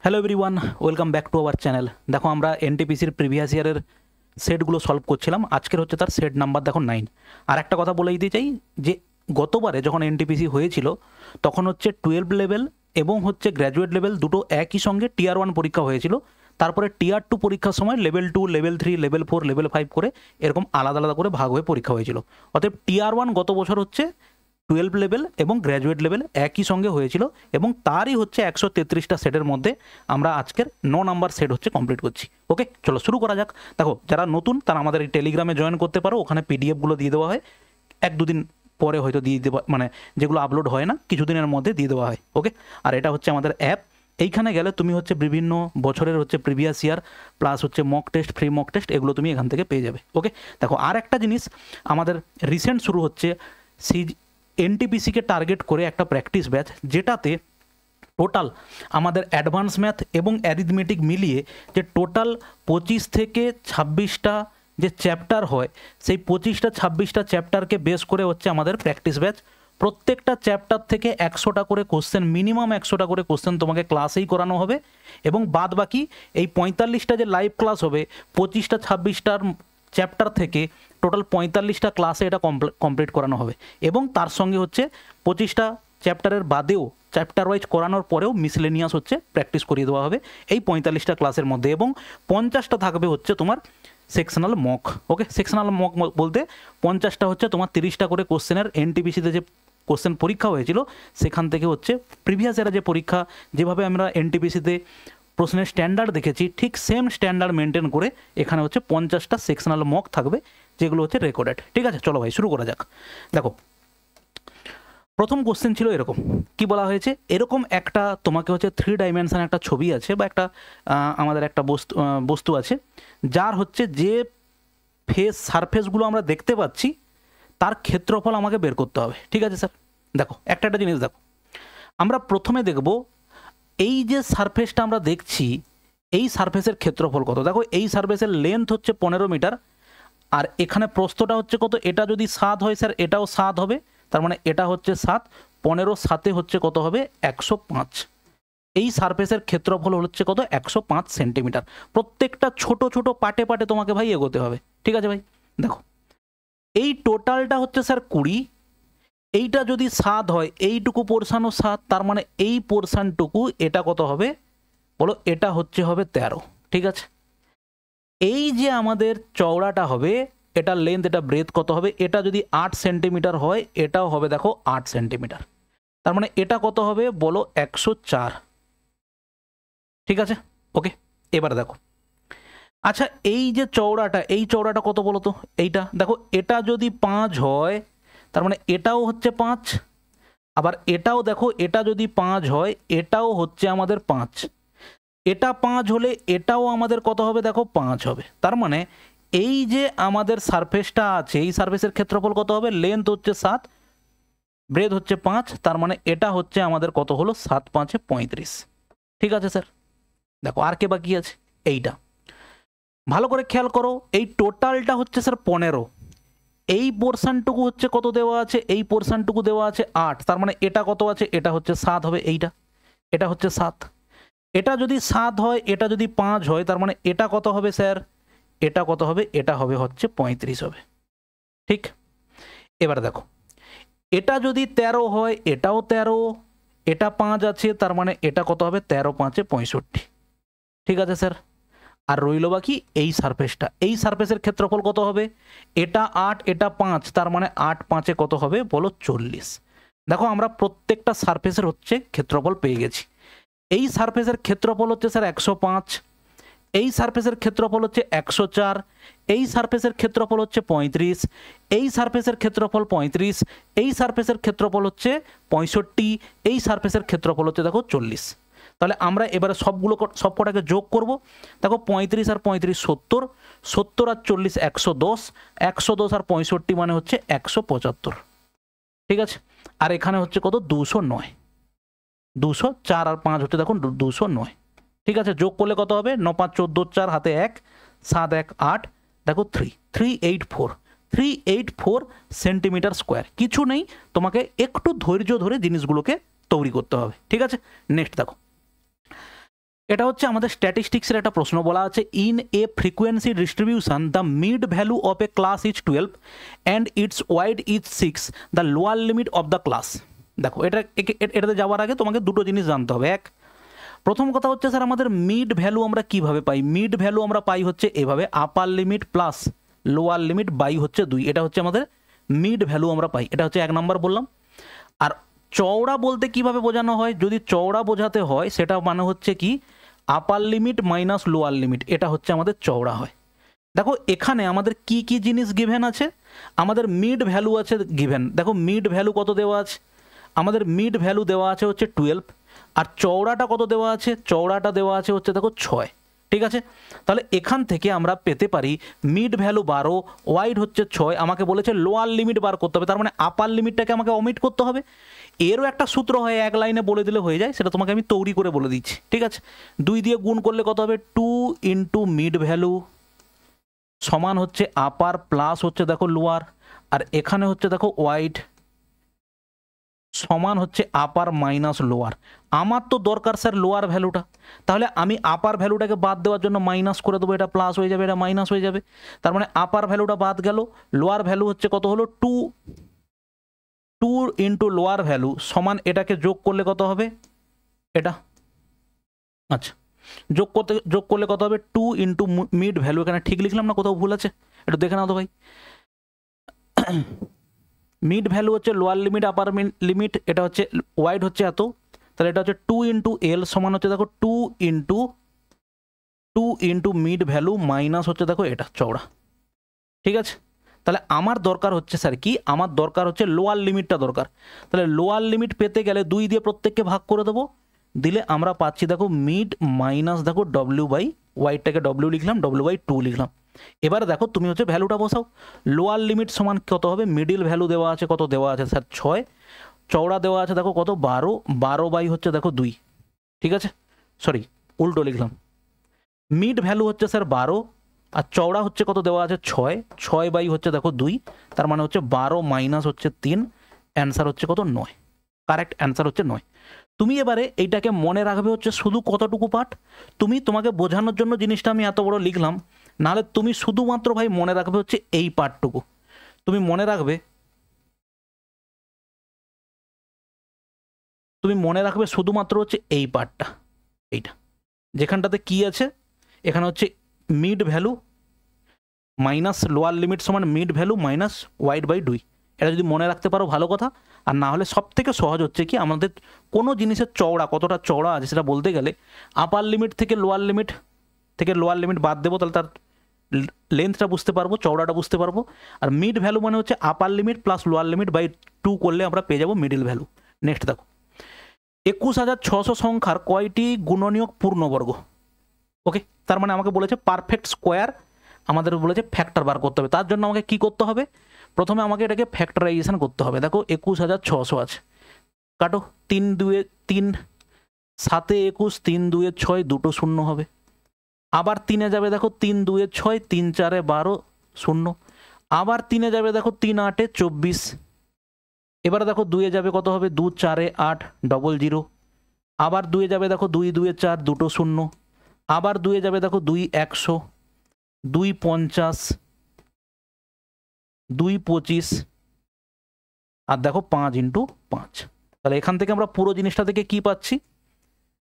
Hello everyone, welcome back to our channel. দেখো আমরা এনটিপিসির previous ইয়ারের সেটগুলো সলভ করছিলাম। আজকের হচ্ছে তার সেট নাম্বার দেখো 9। আর একটা কথা বলে দিতে চাই যে গতবারে যখন এনটিপিসি হয়েছিল তখন হচ্ছে 12 লেভেল এবং হচ্ছে গ্র্যাজুয়েট লেভেল দুটো একই সঙ্গে টিয়ার 1 পরীক্ষা হয়েছিল। তারপরে টিয়ার 2 পরীক্ষার সময় লেভেল 2, লেভেল 3, লেভেল 4, লেভেল 5 করে এরকম আলাদা আলাদা করে ভাগ হয়ে পরীক্ষা হয়েছিল। অতএব টিয়ার 1 গত বছর হচ্ছে 12 লেভেল এবং গ্র্যাজুয়েট লেভেল একই সঙ্গে হয়েছিল এবং তারই হচ্ছে 133টা সেটের মধ্যে আমরা আজকের 9 নাম্বার সেট হচ্ছে কমপ্লিট করছি। ওকে, চলো শুরু করা যাক। দেখো যারা নতুন তারা আমাদের এই টেলিগ্রামে জয়েন করতে পারো, ওখানে পিডিএফগুলো দিয়ে দেওয়া হয়, এক দুদিন পরে হয়তো দিয়ে দেওয়া, মানে যেগুলো আপলোড হয় না কিছুদিনের মধ্যে দিয়ে দেওয়া হয়। ওকে, আর এটা হচ্ছে আমাদের অ্যাপ। এইখানে গেলে তুমি হচ্ছে বিভিন্ন বছরের হচ্ছে প্রিভিয়াস ইয়ার প্লাস হচ্ছে mock test, free mock test, এগুলো তুমি এখান থেকে পেয়ে যাবে। ওকে, দেখো আর একটা জিনিস, আমাদের রিসেন্ট শুরু হচ্ছে এনটিপিসিকে টার্গেট করে একটা প্র্যাকটিস ব্যাচ, যেটাতে টোটাল আমাদের অ্যাডভান্স ম্যাথ এবং অ্যারিথমেটিক মিলিয়ে যে টোটাল 25 থেকে 26টা যে চ্যাপ্টার হয়, সেই 25টা 26টা চ্যাপ্টারকে বেস করে হচ্ছে আমাদের প্র্যাকটিস ব্যাচ। প্রত্যেকটা চ্যাপ্টার থেকে 100টা করে কোশ্চেন, মিনিমাম 100টা করে কোশ্চেন তোমাকে ক্লাসেই করানো হবে এবং বাদ বাকি এই 45টা যে লাইভ ক্লাস হবে 25টা 26টার চ্যাপ্টার থেকে টোটাল 45টা ক্লাসে এটা কমপ্লিট করানো হবে এবং তার সঙ্গে হচ্ছে 25টা চ্যাপ্টারের বাদেও চ্যাপ্টার ওয়াইজ করানোর পরেও মিসলেনিয়াস হচ্ছে প্র্যাকটিস করিয়ে দেওয়া হবে এই 45টা ক্লাসের মধ্যে এবং 50টা থাকবে হচ্ছে তোমার সেকশনাল মক। ওকে, সেকশনাল মক বলতে 50টা হচ্ছে তোমার 30টা করে কোশ্চেনের এনটিপিসিতে যে কোশ্চেন পরীক্ষা হয়েছিল সেখান থেকে হচ্ছে প্রিভিয়াস ইয়ারে যে পরীক্ষা, যেভাবে আমরা এনটিপিসিতে প্রশ্নের স্ট্যান্ডার্ড দেখেছি ঠিক সেম স্ট্যান্ডার্ড মেনটেন করে এখানে হচ্ছে 50টা সেকশনাল মক থাকবে, যেগুলো হচ্ছে রেকর্ডেড। ঠিক আছে, চলো ভাই শুরু করা যাক। দেখো প্রথম কোশ্চেন ছিল এরকম, কি বলা হয়েছে, এরকম একটা তোমাকে হচ্ছে 3 ডাইমেনশন একটা ছবি আছে বা একটা আমাদের একটা বস্তু আছে, যার হচ্ছে যে সারফেসগুলো আমরা দেখতে পাচ্ছি তার ক্ষেত্রফল আমাকে বের করতে হবে। ঠিক আছে স্যার, দেখো একটা জিনিস দেখো, আমরা প্রথমে দেখব এই যে সারফেসটা আমরা দেখছি এই সারফেসের ক্ষেত্রফল কত। দেখো এই সারফেসের লেন্থ হচ্ছে 15 মিটার আর এখানে প্রস্থটা হচ্ছে কত, এটা যদি 7 হয় স্যার এটাও 7 হবে, তার মানে এটা হচ্ছে 7, 15 7 হচ্ছে কত হবে 105। এই সারফেসের ক্ষেত্রফল হচ্ছে কত 105 সেন্টিমিটার। প্রত্যেকটা ছোট ছোট পাটে পাটে তোমাকে ভাই এগোতে হবে। ঠিক আছে ভাই, দেখো এই টোটালটা হচ্ছে স্যার 20, এইটা যদি 7 হয় এইটুকু পোর্শানও 7, তার মানে এই পোর্শানটুকু এটা কত হবে বলো, এটা হচ্ছে হবে 13। ঠিক আছে, এই যে আমাদের চওড়াটা হবে এটা লেন্থ, এটা ব্রেথ কত হবে, এটা যদি 8 সেন্টিমিটার হয় এটাও হবে দেখো 8 সেন্টিমিটার, তার মানে এটা কত হবে বলো 104। ঠিক আছে, ওকে, এবার দেখো আচ্ছা এই যে চওড়াটা, এই চওড়াটা কত বলো তো, এইটা দেখো এটা যদি 5 হয় তার মানে এটাও হচ্ছে 5, আবার এটাও দেখো এটা যদি 5 হয় এটাও হচ্ছে আমাদের 5, এটা 5 হলে এটাও আমাদের কত হবে দেখো 5 হবে। তার মানে এই যে আমাদের সারফেসটা আছে এই সারফেসের ক্ষেত্রফল কত হবে, লেন্থ হচ্ছে 7, ব্রেথ হচ্ছে 5, তার মানে এটা হচ্ছে আমাদের কত হলো 7 5 35। ঠিক আছে স্যার, দেখো আর কে বাকি আছে, এইটা ভালো করে খেয়াল করো, এই টোটালটা হচ্ছে স্যার 15, এই পোর্শনটুকু হচ্ছে কত দেওয়া আছে, এই পোর্শনটুকু দেওয়া আছে 8, তার মানে এটা কত আছে, এটা হচ্ছে 7 হবে, এইটা এটা হচ্ছে 7, এটা যদি 7 হয় এটা যদি 5 হয় তার মানে এটা কত হবে স্যার, এটা কত হবে, এটা হবে হচ্ছে 35 হবে। ঠিক, এবার দেখো এটা যদি 13 হয় এটাও 13, এটা 5 আছে তার মানে এটা কত হবে 13 5 65। ঠিক আছে স্যার, আর রইল বাকি এই সারফেসটা, এই সারফেসের ক্ষেত্রফল কত হবে, এটা 8 এটা 5, তার মানে 8 5 কত হবে বলো 40। দেখো আমরা প্রত্যেকটা সারফেসের হচ্ছে ক্ষেত্রফল পেয়ে গেছি। এই সারফেসের ক্ষেত্রফল হচ্ছে স্যার 105, এই সারফেসের ক্ষেত্রফল হচ্ছে 104, এই সারফেসের ক্ষেত্রফল হচ্ছে 35, এই সারফেসের ক্ষেত্রফল 35, এই সারফেসের ক্ষেত্রফল হচ্ছে 65, এই সারফেসের ক্ষেত্রফল হচ্ছে দেখো 40। তাহলে আমরা এবারে সব কটাকে যোগ করব। দেখো 35 আর 35 70, 70 আর 40 110, 110 আর 65 মানে হচ্ছে 175। ঠিক আছে, আর এখানে হচ্ছে কত 209, 204 আর 5 হচ্ছে দেখুন 209। ঠিক আছে, যোগ করলে কত হবে 9 5 14 4 হাতে 1 7 1 8, দেখো 384 সেন্টিমিটার স্কোয়ার। কিছু নেই, তোমাকে একটু ধৈর্য ধরে জিনিসগুলোকে তৈরি করতে হবে। ঠিক আছে, নেক্সট দেখো এটা হচ্ছে আমাদের স্ট্যাটিস্টিক্সের একটা প্রশ্ন, বলা আছে in a frequency distribution the mid value of A class is 12 and it's wide is 6, the lower limit of the class. দেখো এটাতে যাওয়ার আগে তোমাকে দুটো জিনিস জানতে হবে। এক, প্রথম কথা হচ্ছে স্যার আমাদের মিড ভ্যালু আমরা কিভাবে পাই? মিড ভ্যালু আমরা পাই হচ্ছে এভাবে, upper limit plus lower limit by হচ্ছে 2, এটা হচ্ছে আমাদের মিড ভ্যালু আমরা পাই। এটা হচ্ছে 1 নম্বর বললাম। আর চওড়া বলতে কিভাবে বোঝানো হয়? যদি চওড়া বোঝাতে হয় সেটা মানে হচ্ছে কি আপার লিমিট মাইনাস লোয়ার লিমিট, এটা হচ্ছে আমাদের চওড়া হয়। দেখো এখানে আমাদের কি কি জিনিস গিভেন আছে? আমাদের মিড ভ্যালু আছে গিভেন। দেখো মিড ভ্যালু কত দেওয়া আছে? আমাদের মিড ভ্যালু দেওয়া আছে হচ্ছে 12, আর চওড়াটা কত দেওয়া আছে? চওড়াটা দেওয়া আছে হচ্ছে দেখো 6। ঠিক আছে, তাহলে এখান থেকে আমরা পেতে পারি মিড ভ্যালু 12, ওয়াইড হচ্ছে 6। আমাকে বলেছে লোয়ার লিমিট বার করতে হবে, তার মানে আপার লিমিটটাকে আমাকে অমিট করতে হবে। এরও একটা সূত্র হয়, এক লাইনে বলে দিলে হয়ে যায়, সেটা তোমাকে আমি তৈরি করে বলে দিচ্ছি। ঠিক আছে, 2 দিয়ে গুণ করলে কত হবে? 2 ইন্টু মিড ভ্যালু সমান হচ্ছে আপার প্লাস হচ্ছে দেখো লোয়ার, আর এখানে হচ্ছে দেখো ওয়াইড সমান হচ্ছে আপার মাইনাস লোয়ার। আমার তো দরকার স্যার লোয়ার ভ্যালুটা, তাহলে আমি আপার ভ্যালুটাকে বাদ দেওয়ার জন্য মাইনাস করে দেবো, এটা প্লাস হয়ে যাবে, এটা মাইনাস হয়ে যাবে। তার মানে আপার ভ্যালুটা বাদ গেল, লোয়ার ভ্যালু হচ্ছে কত হলো? 2 ইন্টু লোয়ার ভ্যালু সমান এটাকে যোগ করলে কত হবে? এটা আচ্ছা, যোগ করলে কত হবে? 2 ইন্টু মিড ভ্যালু। এখানে ঠিক লিখলাম না, কোথাও ভুল আছে? একটু দেখে নাও তো ভাই। মিড ভ্যালু হচ্ছে লোয়ার লিমিট আপার লিমিট, এটা হচ্ছে ওয়াইড হচ্ছে এত, তাহলে এটা হচ্ছে 2 ইন্টু এল সমান হচ্ছে দেখো 2 ইন্টু মিড ভ্যালু মাইনাস হচ্ছে দেখো এটা চওড়া। ঠিক আছে, তাহলে আমার দরকার হচ্ছে স্যার কি? আমার দরকার হচ্ছে লোয়ার লিমিটটা দরকার। তাহলে লোয়ার লিমিট পেতে গেলে 2 দিয়ে প্রত্যেককে ভাগ করে দেবো, দিলে আমরা পাচ্ছি দেখো মিড মাইনাস দেখো ডব্লিউ বাই ওয়াইডটাকে ডব্লিউ লিখলাম, ডব্লিউ বাই 2 লিখলাম। এবারে দেখো তুমি হচ্ছে ভ্যালুটা বসাও। লোয়ার লিমিট সমান কত হবে? মিডিল ভ্যালু দেওয়া আছে, কত দেওয়া আছে স্যার? 6। চওড়া দেওয়া আছে দেখো কত? 12। 12 বাই হচ্ছে দেখো 2। ঠিক আছে, সরি উল্টো লিখলাম। মিড ভ্যালু হচ্ছে স্যার 12, আর চওড়া হচ্ছে কত দেওয়া আছে? 6। 6 বাই হচ্ছে দেখো 2, তার মানে হচ্ছে 12 মাইনাস হচ্ছে 3, অ্যান্সার হচ্ছে কত? 9। কারেক্ট অ্যান্সার হচ্ছে 9। তুমি এবারে এইটাকে মনে রাখবে হচ্ছে শুধু কতটুকু পার্ট? তোমাকে বোঝানোর জন্য জিনিসটা আমি এত বড় লিখলাম, নাহলে তুমি শুধুমাত্র ভাই মনে রাখবে হচ্ছে এই পার্টটুকু। তুমি মনে রাখবে শুধুমাত্র হচ্ছে এই পার্টটা, এইটা যেখানটাতে কি আছে, এখানে হচ্ছে mid value minus lower limit সমান mid value minus width by 2। এটা যদি মনে রাখতে পারো ভালো কথা, আর না হলে সব থেকে সহজ হচ্ছে কি আমাদের কোনো জিনিসের চওড়া কতটা চওড়া আছে সেটা বলতে গেলে আপার লিমিট থেকে লোয়ার লিমিট বাদ দেবো, তাহলে তার লেন্থটা বুঝতে পারবো, চওড়াটা বুঝতে পারবো। আর মিড ভ্যালু মানে হচ্ছে upper limit plus lower limit by 2 করলে আমরা পেয়ে যাবো মিডিল ভ্যালু। নেক্সট দেখো, 21,600 সংখ্যার কয়টি গুণনীয়ক পূর্ণবর্গ? ওকে, তার মানে আমাকে বলেছে পারফেক্ট স্কোয়ার, আমাদের বলেছে ফ্যাক্টর বার করতে হবে। তার জন্য আমাকে কি করতে হবে? প্রথমে আমাকে এটাকে ফ্যাক্টরাইজেশন করতে হবে। দেখো 21,600 আছে, কাটো 3 2 3, 7 21, 3 2 6, দুটো শূন্য হবে। আবার 3-এ যাবে দেখো 3 2 6, 3 4 12 0। আবার 3-এ যাবে দেখো 3 8 24। এবারে দেখো 2-এ যাবে কত হবে? 2 4 8 00। আবার 2-এ যাবে দেখো 2 2 4, দুটো শূন্য। আবার 2-এ যাবে দেখো 2 100, 2 50, 2 25, আর দেখো 5 ইন্টু 5। তাহলে এখান থেকে আমরা পুরো জিনিসটা থেকে কি পাচ্ছি?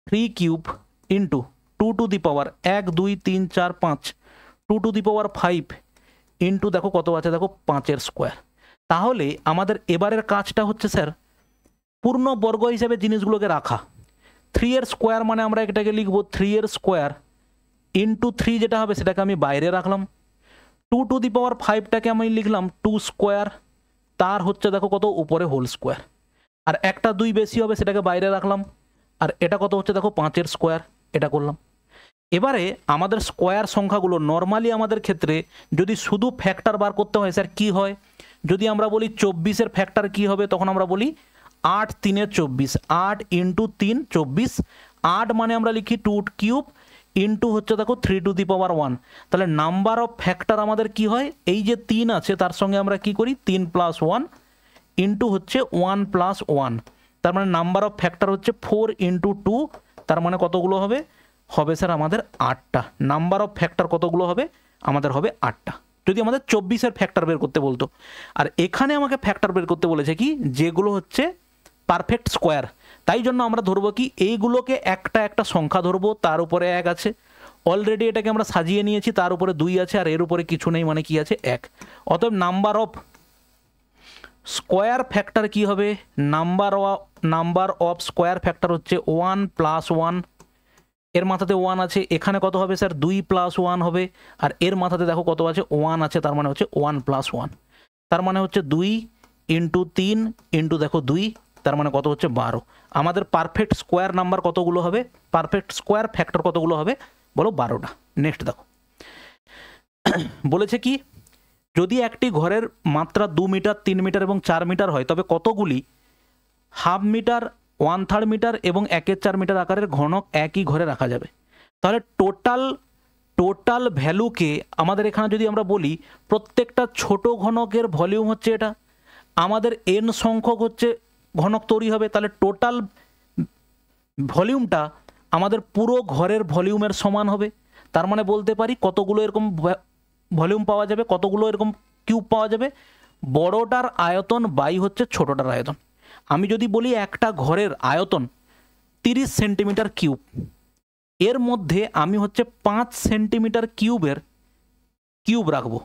3 cube into 2 to the power 1 2 3 4 5, 2 to the power 5 into দেখো কত আছে? দেখো 5-এর স্কোয়ার। তাহলে আমাদের এবারের কাজটা হচ্ছে স্যার পূর্ণ বর্গ হিসেবে জিনিসগুলোকে রাখা। 3-এর স্কোয়ার মানে আমরা এটাকে লিখবো 3-এর স্কোয়ার ইন্টু 3, যেটা হবে সেটাকে আমি বাইরে রাখলাম। 2 টু দি পাওয়ার 5টাকে আমি লিখলাম 2 স্কোয়ার, তার হচ্ছে দেখো কত? উপরে হোল স্কোয়ার। আর একটা 2 বেশি হবে সেটাকে বাইরে রাখলাম, আর এটা কত হচ্ছে? দেখো 5-এর স্কোয়ার, এটা করলাম। এবারে আমাদের স্কোয়ার সংখ্যাগুলো নর্মালি আমাদের ক্ষেত্রে যদি শুধু ফ্যাক্টর বার করতে হয় স্যার কি হয়? যদি আমরা বলি 24-এর ফ্যাক্টর কি হবে, তখন আমরা বলি 8 3 24, 8 ইন্টু 3 24। 8 মানে আমরা লিখি 2 কিউব ইন্টু হচ্ছে দেখো 3 টু দি পাওয়ার 1। তাহলে নাম্বার অফ ফ্যাক্টর আমাদের কি হয়? এই যে 3 আছে তার সঙ্গে আমরা কি করি? 3 + 1 ইন্টু হচ্ছে 1 + 1। তার মানে নাম্বার অফ ফ্যাক্টর হচ্ছে 4 ইন্টু 2, তার মানে কতগুলো হবে? হবে স্যার আমাদের 8টা। নাম্বার অফ ফ্যাক্টর কতগুলো হবে? আমাদের হবে 8টা, যদি আমাদের 24-এর ফ্যাক্টর বের করতে বলতো। আর এখানে আমাকে ফ্যাক্টর বের করতে বলেছে কি, যেগুলো হচ্ছে পারফেক্ট স্কোয়ার। তাই জন্য আমরা ধরবো কি, এইগুলোকে একটা একটা সংখ্যা ধরবো, তার উপরে 1 আছে। অলরেডি এটাকে আমরা সাজিয়ে নিয়েছি, তার উপরে 2 আছে, আর এর উপরে কিছু নেই, মানে কি আছে? 1। অতএব নাম্বার অফ স্কোয়ার ফ্যাক্টর কি হবে? নাম্বার অফ স্কোয়ার ফ্যাক্টর হচ্ছে 1 + 1। এর মাথাতে 1 আছে, এখানে কত হবে স্যার? 2 + 1 হবে। আর এর মাথাতে দেখো কত আছে? 1 আছে, তার মানে হচ্ছে 1 + 1, তার মানে হচ্ছে 2 × 3 × দেখো 2, তার মানে কত হচ্ছে? 12। আমাদের পারফেক্ট স্কোয়ার নাম্বার কতগুলো হবে? পারফেক্ট স্কোয়ার ফ্যাক্টর কতগুলো হবে বলো? 12টা। নেক্সট দেখো বলেছে কি, যদি একটি ঘরের মাত্রা 2 মিটার, 3 মিটার এবং 4 মিটার হয়, তবে কতগুলি ½ মিটার, 1/3 মিটার এবং 1/4 মিটার আকারের ঘনক একই ঘরে রাখা যাবে? তাহলে টোটাল ভ্যালুকে আমাদের এখানে যদি আমরা বলি, প্রত্যেকটা ছোট ঘনকের ভলিউম হচ্ছে এটা, আমাদের n সংখ্যক হচ্ছে ঘনক তৈরি হবে, তাহলে টোটাল ভলিউমটা আমাদের পুরো ঘরের ভলিউমের সমান হবে। তার মানে বলতে পারি কতগুলো এরকম ভলিউম পাওয়া যাবে, কতগুলো এরকম কিউব পাওয়া যাবে? বড়টার আয়তন বাই হচ্ছে ছোটটার আয়তন। আমি যদি বলি একটা ঘরের আয়তন 30 সেন্টিমিটার কিউব, এর মধ্যে আমি হচ্ছে 5 সেন্টিমিটার কিউবের কিউব রাখবো,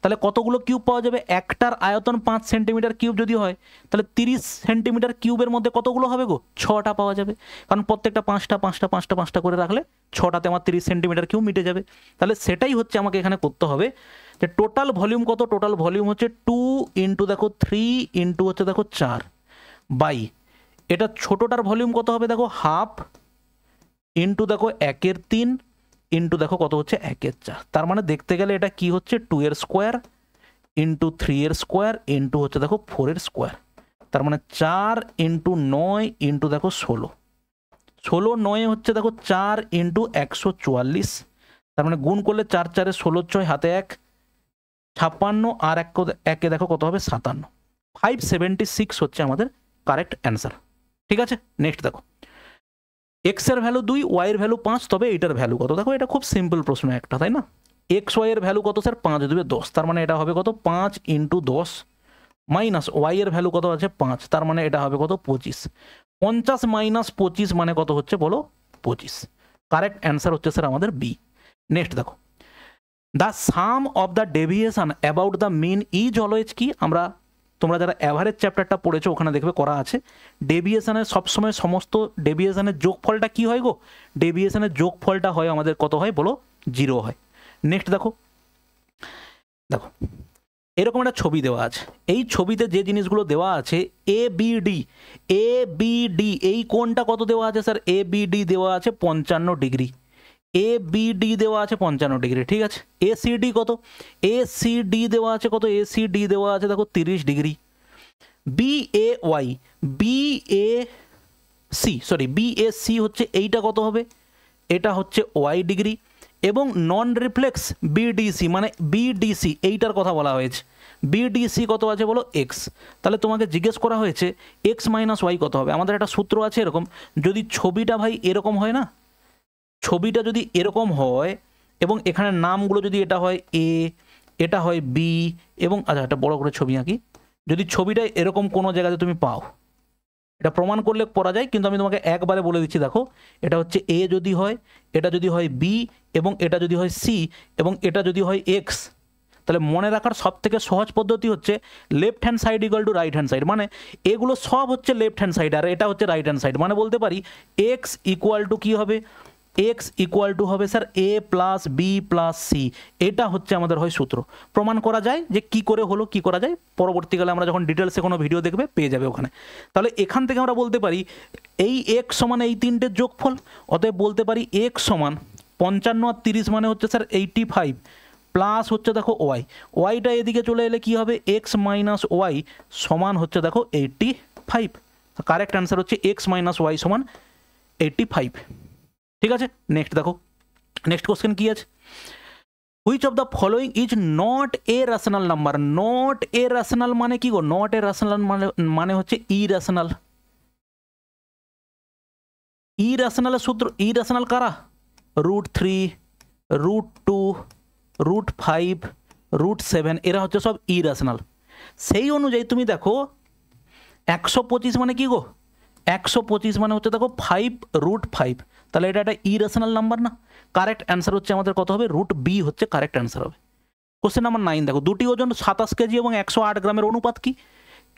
তাহলে কতগুলো কিউব পাওয়া যাবে? একটার আয়তন 5 সেন্টিমিটার কিউব যদি হয়, তাহলে 30 সেন্টিমিটার কিউবের মধ্যে কতগুলো হবে গো? 6টা পাওয়া যাবে, কারণ প্রত্যেকটা 5টা 5টা 5টা 5টা করে রাখলে 6টাতে আমার 30 সেন্টিমিটার কিউব মিটে যাবে। তাহলে সেটাই হচ্ছে আমাকে এখানে করতে হবে, যে টোটাল ভলিউম কত? টোটাল ভলিউম হচ্ছে 2 × দেখো 3 × হচ্ছে দেখো 4 বাই, এটা ছোটটার ভলিউম কত হবে? দেখো ½ × দেখো 1/3 × দেখো কত হচ্ছে? 1/4। তার মানে দেখতে গেলে এটা কি হচ্ছে? 2 স্কোয়ার × 3 স্কোয়ার × হচ্ছে দেখো 4 স্কোয়ার, তার মানে 4 × 9 × দেখো 16, 9 হচ্ছে দেখো 4 × 144, তার মানে গুণ করলে 4 4 16 6 হাতে 1 56, আর একে দেখো কত হবে? 57। 576 হচ্ছে আমাদের কারেক্ট অ্যান্সার। ঠিক আছে, নেক্সট দেখো, এক্স এর ভ্যালু 2, ওয়াই এর ভ্যালু 5, তবে এটার ভ্যালু কত? দেখো এটা খুব সিম্পল প্রশ্ন একটা, তাই না? এক্স ওয়াই এর ভ্যালু কত স্যার? 5 × 2 = 10, তার মানে এটা হবে কত? 5 × 10 মাইনাস ওয়াই এর ভ্যালু কত আছে? 5, তার মানে এটা হবে কত? 25। 50 - 25 মানে কত হচ্ছে বলো? 25। কারেক্ট অ্যান্সার হচ্ছে স্যার আমাদের বি। নেক্সট দেখো, the sum of the deviation about the mean is always কি? তোমরা যারা অ্যাভারেজ চ্যাপ্টারটা পড়েছো ওখানে দেখবে করা আছে, ডেভিয়েশনের সবসময় সমস্ত ডেভিয়েশনের যোগফলটা কি হয় গো? ডেভিয়েশনের যোগফলটা হয় আমাদের কত হয় বলো? 0 হয়। নেক্সট দেখো, এরকম একটা ছবি দেওয়া আছে, এই ছবিতে যে জিনিসগুলো দেওয়া আছে, এ বি ডি, এই কোণটা কত দেওয়া আছে স্যার? এ বি ডি দেওয়া আছে 55 ডিগ্রি, এ বি ডি দেওয়া আছে 55 ডিগ্রি, ঠিক আছে। এ সি ডি কত? এ সি ডি দেওয়া আছে কত? এ সি ডি দেওয়া আছে দেখো 30 degree. B A Y, B A C হচ্ছে এইটা কত হবে? এটা হচ্ছে ওয়াই ডিগ্রি। এবং নন রিফ্লেক্স বিডিসি, মানে বিডিসি এইটার কথা বলা হয়েছে, বিডিসি কত আছে বলো? এক্স। তাহলে তোমাকে জিজ্ঞেস করা হয়েছে এক্স মাইনাস ওয়াই কত হবে। আমাদের একটা সূত্র আছে এরকম, যদি ছবিটা ভাই এরকম হয় না, ছবিটা যদি এরকম হয় এবং এখানে নামগুলো যদি এটা হয় এ, এটা হয় বি, এবং আচ্ছা একটা বড় করে ছবি আঁকি, যদি ছবিটা এরকম কোনো জায়গাতে তুমি পাও, এটা প্রমাণ করলে পড়া যায়, কিন্তু আমি তোমাকে একবারে বলে দিচ্ছি, দেখো এটা হচ্ছে এ যদি হয়, এটা যদি হয় বি, এবং এটা যদি হয় সি, এবং এটা যদি হয় এক্স, তাহলে মনে রাখার সব থেকে সহজ পদ্ধতি হচ্ছে left hand side equal to right hand side, মানে এগুলো সব হচ্ছে লেফট হ্যান্ড সাইড আর এটা হচ্ছে রাইট হ্যান্ড সাইড, মানে বলতে পারি এক্স ইকুয়াল টু কী হবে? এক্স ইকুয়াল টু হবে স্যার এ প্লাস বি প্লাস সি, এটা হচ্ছে আমাদের হয় সূত্র। প্রমাণ করা যায় যে কি করে হলো, কি করা যায় পরবর্তীকালে আমরা যখন ডিটেলসে কোনো ভিডিও দেখবে পেয়ে যাবে ওখানে। তাহলে এখান থেকে আমরা বলতে পারি এই এক্স সমান এই তিনটের যোগফল, অতএব বলতে পারি এক্স সমান 55 আর 30 মানে হচ্ছে স্যার 85 প্লাস হচ্ছে দেখো ওয়াই, ওয়াইটা এদিকে চলে এলে কি হবে? এক্স মাইনাস ওয়াই সমান হচ্ছে দেখো 85। কারেক্ট অ্যান্সার হচ্ছে এক্স মাইনাস ওয়াই সমান 85। ঠিক আছে, নেক্সট দেখো, নেক্সট কোশ্চেন কি আছে? Which of the following is not a rational number? Not a rational মানে কি গো? নট এ রেশনাল মানে হচ্ছে ইরেশনাল। ইরেশনালের সূত্র, ইরেশনাল কারা? √3, √2, √5, √7 এরা হচ্ছে সব ইরেশনাল। সেই অনুযায়ী তুমি দেখো 125 মানে কি গো, 125 মানে হচ্ছে দেখো 5√5, তাহলে এটা একটা ইরেশনাল নাম্বার না। কারেক্ট অ্যান্সার হচ্ছে আমাদের কত হবে, √b হচ্ছে কারেক্ট অ্যান্সার হবে। কোশ্চেন নাম্বার 9 দেখো, দুটি ওজন 27 কেজি এবং 108 গ্রামের অনুপাত কি?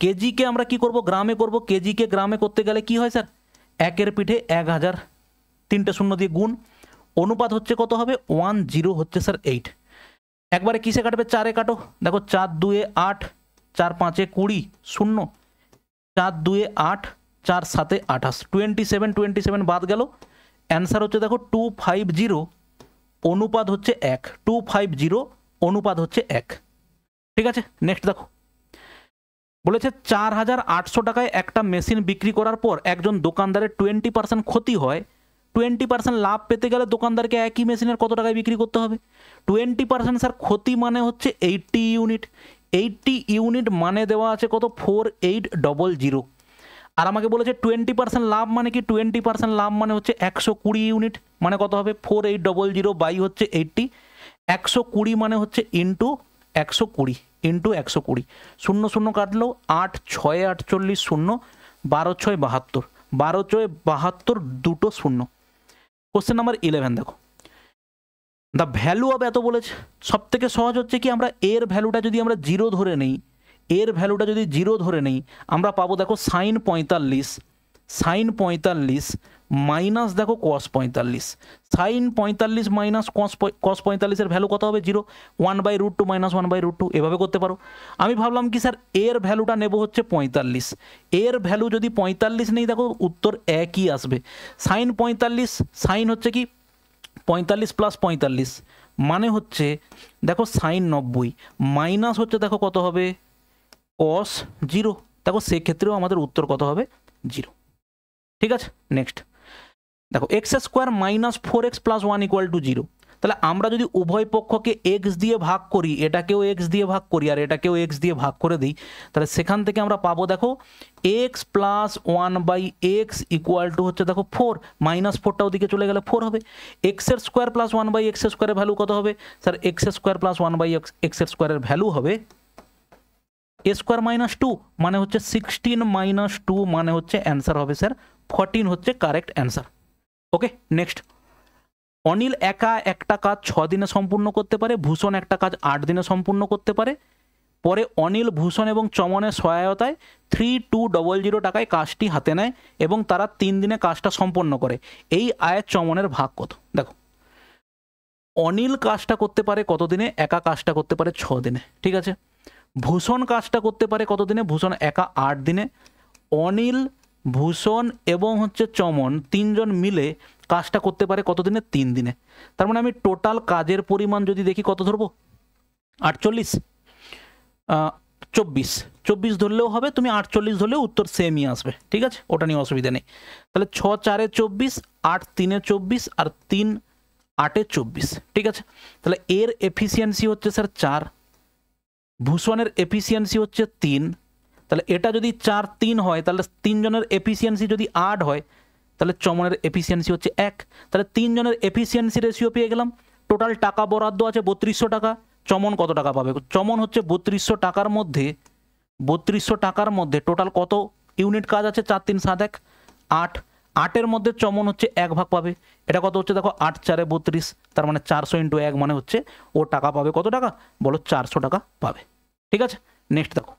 কেজিকে আমরা কি করব, গ্রামে করব। কেজিকে গ্রামে করতে গেলে কি হয় স্যার, 1-এর পিঠে 1000, 3টে শূন্য দিয়ে গুণ, অনুপাত হচ্ছে কত হবে 10 হচ্ছে স্যার 8। একবারে কিসে কাটবে, 4-এ কাটো। দেখো 4-2-এ 8, 4-5-এ 20, 0, 4-2-এ 8, 4-7-এ 28, 27 বাদ গেল। অ্যান্সার হচ্ছে দেখো 250, অনুপাত হচ্ছে 1, 250 অনুপাত হচ্ছে 1। ঠিক আছে, নেক্সট দেখো বলেছে 4800 টাকায় একটা মেশিন বিক্রি করার পর একজন দোকানদারের 20% ক্ষতি হয়, 20% লাভ পেতে গেলে দোকানদারকে একই মেশিনের কত টাকায় বিক্রি করতে হবে? 20% স্যার ক্ষতি মানে হচ্ছে 80 ইউনিট, 80 ইউনিট মানে দেওয়া আছে কত, 4800। আর আমাকে বলেছে 20% লাভ মানে কি, 20% লাভ মানে হচ্ছে 120 ইউনিট, মানে কত হবে 4800 বাই হচ্ছে 80, 120 মানে হচ্ছে ইন্টু 120, ইন্টু 120, 0 0 কাটলো, 8 6 48, 0, 12 6 72, 12 6 72, দুটো শূন্য। কোশ্চেন নাম্বার 11 দেখো, দ্য ভ্যালু অফ এত বলেছে। সব থেকে সহজ হচ্ছে কি, আমরা এর ভ্যালুটা যদি আমরা 0 ধরে নেই, এর ভ্যালুটা যদি 0 ধরে নেই, আমরা পাবো দেখো sin 45 মাইনাস দেখো cos 45, sin 45 মাইনাস cos 45 এর ভ্যালু কত হবে 0, 1/√2 মাইনাস 1/√2, এভাবে করতে পারো। আমি ভাবলাম কি স্যার এর ভ্যালুটা নেব হচ্ছে 45, এর ভ্যালু যদি 45 নেই, দেখো উত্তর একই আসবে। sin 45, সাইন হচ্ছে কি 45 প্লাস 45 মানে হচ্ছে দেখো sin 90, মাইনাস হচ্ছে দেখো কত হবে cos 0, দেখো সেক্ষেত্রেও আমাদের উত্তর কত হবে 0। ঠিক আছে, নেক্সট দেখো x² minus 4x plus 1 equal to 0। তাহলে আমরা যদি উভয় পক্ষকে x দিয়ে ভাগ করি, এটাকেও x দিয়ে ভাগ করি আর এটাকেও x দিয়ে ভাগ করে দিই, তাহলে সেখান থেকে আমরা পাবো দেখো x plus 1/x equal to হচ্ছে দেখো 4, মাইনাস 4টা ওদিকে চলে গেলে 4 হবে। x² প্লাস 1/x স্কোয়ারের ভ্যালু কত হবে স্যার, x² প্লাস 1/x স্কোয়ারের ভ্যালু হবে a² মাইনাস 2, মানে হচ্ছে 16 মাইনাস 2, মানে হচ্ছে অ্যান্সার হবে স্যার 14 হচ্ছে কারেক্ট অ্যান্সার। ওকে, নেক্সট, অনিল একা একটা কাজ 6 দিনে সম্পূর্ণ করতে পারে, ভূষণ একটা কাজ 8 দিনে সম্পূর্ণ করতে পারে। পরে অনিল, ভূষণ এবং চমনের সহায়তায় 3200 টাকায় কাজটি হাতে নেয় এবং তারা 3 দিনে কাজটা সম্পন্ন করে। এই আয়ের চমনের ভাগ কত? দেখো অনিল কাজটা করতে পারে কত দিনে, একা কাজটা করতে পারে 6 দিনে। ঠিক আছে, ভূষণ কাজটা করতে পারে কত দিনে, ভূষণ একা 8 দিনে। অনিল, ভূষণ এবং হচ্ছে চমন 3 জন মিলে কাজটা করতে পারে কত দিনে, 3 দিনে। তার মানে আমি টোটাল কাজের পরিমাণ যদি দেখি কত ধরবো, 48, 24 ধরলেও হবে, তুমি 48 ধরলেও উত্তর সেমই আসবে। ঠিক আছে, ওটা নিয়ে অসুবিধা নেই। তাহলে 6 4 24, 8 3 24 আর 3 8 24। ঠিক আছে, তাহলে এর এফিসিয়েন্সি হচ্ছে স্যার 4, ভূষণের এফিসিয়েন্সি হচ্ছে 3। তাহলে এটা যদি 4 3 হয়, তাহলে 3 জনের এফিসিয়েন্সি যদি 8 হয়, তাহলে চমনের এফিসিয়েন্সি হচ্ছে 1। তাহলে 3 জনের এফিসিয়েন্সি রেশিও পেয়ে গেলাম। টোটাল টাকা বরাদ্দ আছে 3200 টাকা। চমন কত টাকা পাবে? চমন হচ্ছে 3200 টাকার মধ্যে, 3200 টাকার মধ্যে টোটাল কত ইউনিট কাজ আছে, 4 3 7 1 8, 8-এর মধ্যে চমন হচ্ছে 1 ভাগ পাবে। এটা কত হচ্ছে দেখো, 8 4 32, তার মানে 400 ইন্টু 1 মানে হচ্ছে ও টাকা পাবে কত টাকা বলো, 400 টাকা পাবে। ঠিক আছে, নেক্সট দেখো,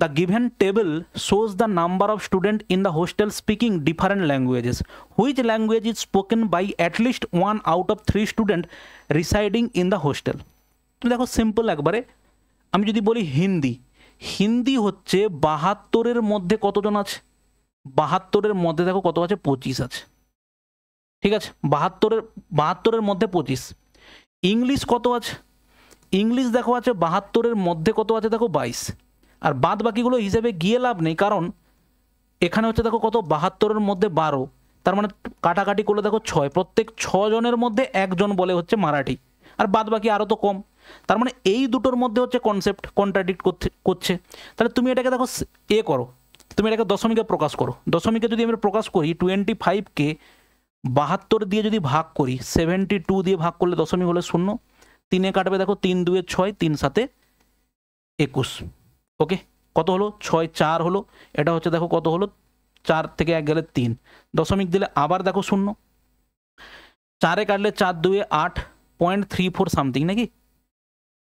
the given table shows the number of students in the hostel speaking different languages. Which language is spoken by at least 1 out of 3 students residing in the hostel? তুমি দেখো সিম্পল একবারে, আমি যদি বলি হিন্দি, হিন্দি হচ্ছে 72-এর মধ্যে কতজন আছে, 72-এর মধ্যে দেখো কত আছে, 25 আছে। ঠিক আছে, 72-এর মধ্যে 25। ইংলিশ কত আছে, ইংলিশ দেখো আছে 72-এর মধ্যে কত আছে দেখো 22। আর বাদ বাকিগুলো হিসেবে গিয়ে লাভ নেই, কারণ এখানে হচ্ছে দেখো কত 72-এর মধ্যে 12, তার মানে কাটাকাটি করলে দেখো 6, প্রত্যেক 6 জনের মধ্যে একজন বলে হচ্ছে মারাঠি, আর বাদ বাকি আরও তো কম। তার মানে এই দুটোর মধ্যে হচ্ছে কনসেপ্ট কন্ট্রাডিক্ট করছে। তাহলে তুমি এটাকে দেখো করো, তুমি এটাকে দশমিকে প্রকাশ করো। দশমিকে যদি আমরা প্রকাশ করি 25-কে 72 দিয়ে যদি ভাগ করি, 72 দিয়ে ভাগ করলে দশমিক হলে 0, 3 কাটবে দেখো, 3 2 6, 3 7 21। ওকে, কত হলো? 6 4 হলো। এটা হচ্ছে দেখো কত হলো, 4 থেকে 1 গেলে 3, দশমিক দিলে আবার দেখো 0, 4 কাটলে 4 2 8, 0.34 সামথিং নাকি,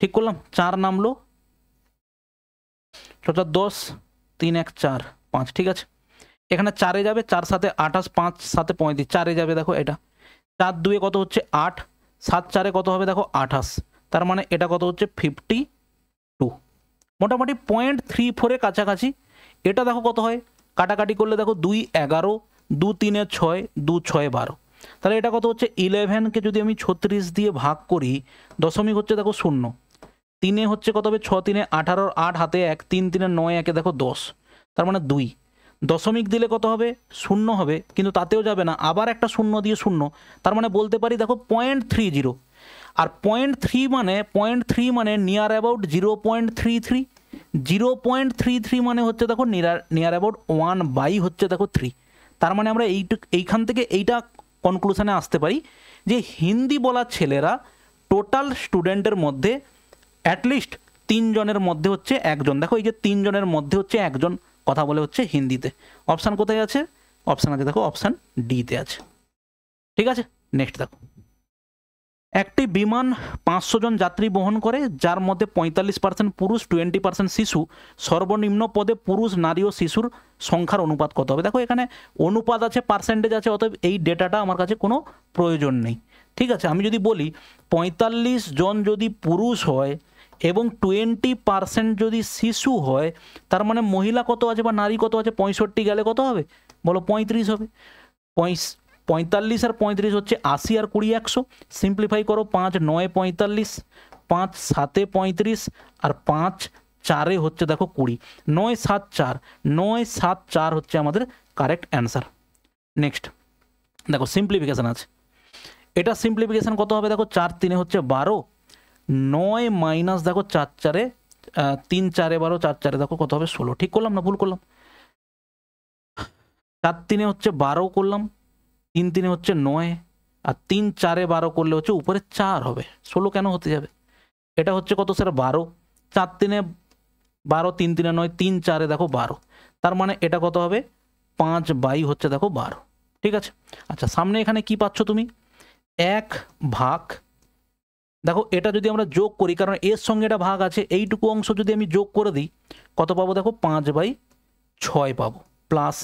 ঠিক করলাম। 4 নামলো, 10, 3 1 4 5, ঠিক আছে। এখানে 4 যাবে, 4 7 28, 5 7 35, 4 যাবে দেখো এটা, 4 2 কত হচ্ছে 8, 7 4 কত হবে দেখো 28, তার মানে এটা কত হচ্ছে 52, মোটামুটি 0.34 এর কাছাকাছি। এটা দেখো কত হয়, কাটাকাটি করলে দেখো 2 11, 2 3 6, 2 6 12, তাহলে এটা কত হচ্ছে 11কে যদি আমি 36 দিয়ে ভাগ করি, দশমিক হচ্ছে দেখো 0, 3 হচ্ছে কত হবে 6 3 18, 8 হাতে 1, 3 3 9 1 দেখো 10, তার মানে 2, দশমিক দিলে কত হবে 0 হবে, কিন্তু তাতেও যাবে না, আবার একটা 0 দিয়ে 0, তার মানে বলতে পারি দেখো 0.30, আর 0.3 মানে নিয়ার অ্যাবাউট 0.33, 0.33 মানে হচ্ছে দেখো নিয়ার অ্যাবাউট 1 হচ্ছে দেখো 3, তার মানে আমরা এইখান থেকে এইটা কনক্লুশনে আসতে পারি যে হিন্দি বলা ছেলেরা টোটাল স্টুডেন্টের মধ্যে অ্যাটলিস্ট 3 জনের মধ্যে হচ্ছে একজন, দেখো এই যে 3 জনের মধ্যে হচ্ছে একজন কথা বলে হচ্ছে হিন্দিতে। অপশান কোথায় আছে? অপশান আছে দেখো, অপশান ডিতে আছে, ঠিক আছে। নেক্সট দেখো, একটি বিমান 500 জন যাত্রী বহন করে, যার মধ্যে 45% পুরুষ, 20% শিশু। সর্বনিম্ন পদে পুরুষ, নারী ও শিশুর সংখ্যার অনুপাত কত হবে? দেখো এখানে অনুপাত আছে, পার্সেন্টেজ আছে, অতএব এই ডেটাটা আমার কাছে কোনো প্রয়োজন নেই, ঠিক আছে। আমি যদি বলি 45 জন যদি পুরুষ হয় এবং 20% যদি শিশু হয়, তার মানে মহিলা কত আছে বা নারী কত আছে? 65 গেলে কত হবে বলো? 35 হবে। 45 আর 35 হচ্ছে 80 আর 20 100, সিম্পলিফাই করো, 5 9 45, 5 7 35 আর 5 4 হচ্ছে দেখো 20, 9 7 4, 9 7 4 হচ্ছে আমাদের কারেক্ট অ্যান্সার। নেক্সট দেখো সিম্পলিফিকেশান আছে, এটা সিম্পলিফিকেশান কত হবে দেখো, 4 3 হচ্ছে 12, 9 মাইনাস দেখো 4 4, 3 4 12, 4 4 দেখো কত হবে 16, ঠিক করলাম না ভুল করলাম? 4 3 হচ্ছে 12 করলাম, 3 3 হচ্ছে 9, আর 3 4 12 করলে হচ্ছে উপরে 4 হবে, 16 কেন হতে যাবে? এটা হচ্ছে কত স্যার 12, 4 3 12, 3 3 9, 3 4 দেখো 12, তার মানে এটা কত হবে 5 হচ্ছে দেখো 12, ঠিক আছে। আচ্ছা সামনে এখানে কি পাচ্ছ তুমি? 1 ভাগ, দেখো এটা যদি আমরা যোগ করি, কারণ এর সঙ্গে এটা ভাগ আছে, এইটুকু অংশ যদি আমি যোগ করে দিই কত পাবো দেখো 5/6 পাবো, প্লাস